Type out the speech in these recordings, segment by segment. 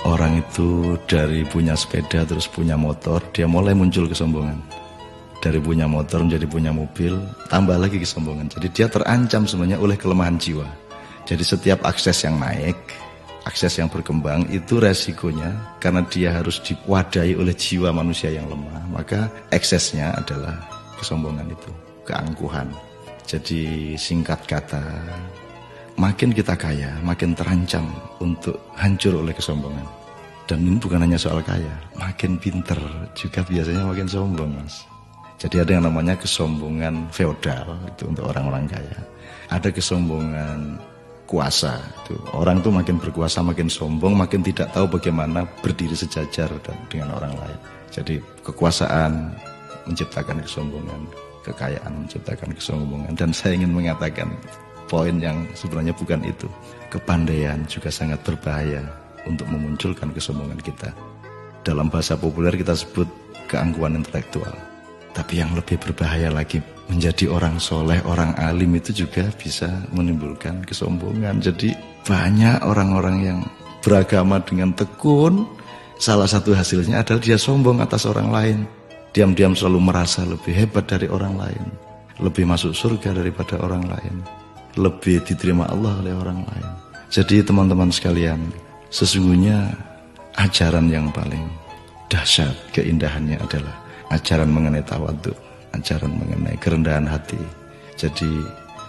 Orang itu dari punya sepeda terus punya motor, dia mulai muncul kesombongan. Dari punya motor menjadi punya mobil, tambah lagi kesombongan. Jadi dia terancam sebenarnya oleh kelemahan jiwa. Jadi setiap akses yang naik, akses yang berkembang, itu resikonya karena dia harus diwadahi oleh jiwa manusia yang lemah. Maka eksesnya adalah kesombongan itu, keangkuhan. Jadi singkat kata, makin kita kaya, makin terancam untuk hancur oleh kesombongan. Dan ini bukan hanya soal kaya, makin pinter juga biasanya makin sombong, Mas. Jadi ada yang namanya kesombongan feodal, itu untuk orang-orang kaya. Ada kesombongan kuasa, itu orang tuh makin berkuasa, makin sombong, makin tidak tahu bagaimana berdiri sejajar dengan orang lain. Jadi kekuasaan menciptakan kesombongan, kekayaan menciptakan kesombongan. Dan saya ingin mengatakan poin yang sebenarnya bukan itu. Kepandaian juga sangat berbahaya untuk memunculkan kesombongan kita. Dalam bahasa populer kita sebut keangkuhan intelektual. Tapi yang lebih berbahaya lagi, menjadi orang soleh, orang alim itu juga bisa menimbulkan kesombongan. Jadi banyak orang-orang yang beragama dengan tekun, salah satu hasilnya adalah dia sombong atas orang lain. Diam-diam selalu merasa lebih hebat dari orang lain, lebih masuk surga daripada orang lain, lebih diterima Allah oleh orang lain. Jadi teman-teman sekalian, sesungguhnya ajaran yang paling dahsyat keindahannya adalah ajaran mengenai tawadhu, ajaran mengenai kerendahan hati. Jadi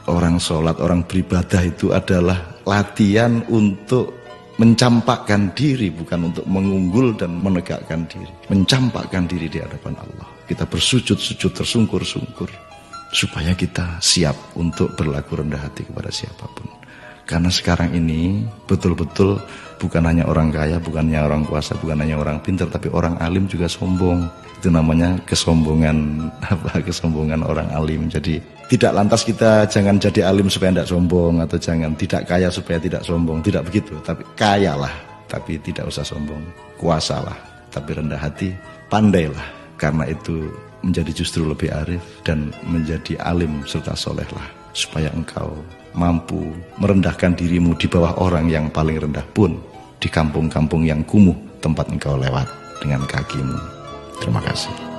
orang sholat, orang beribadah itu adalah latihan untuk mencampakkan diri, bukan untuk mengunggul dan menegakkan diri. Mencampakkan diri di hadapan Allah. Kita bersujud-sujud, tersungkur-sungkur, supaya kita siap untuk berlaku rendah hati kepada siapapun. Karena sekarang ini betul-betul bukan hanya orang kaya, bukan hanya orang kuasa, bukan hanya orang pintar, tapi orang alim juga sombong. Itu namanya kesombongan, kesombongan orang alim. Jadi tidak lantas kita jangan jadi alim supaya tidak sombong, atau jangan tidak kaya supaya tidak sombong, tidak begitu. Tapi kayalah, tapi tidak usah sombong. Kuasalah, tapi rendah hati. Pandailah, karena itu menjadi justru lebih arif dan menjadi alim serta solehlah, supaya engkau mampu merendahkan dirimu di bawah orang yang paling rendah pun di kampung-kampung yang kumuh tempat engkau lewat dengan kakimu. Terima kasih.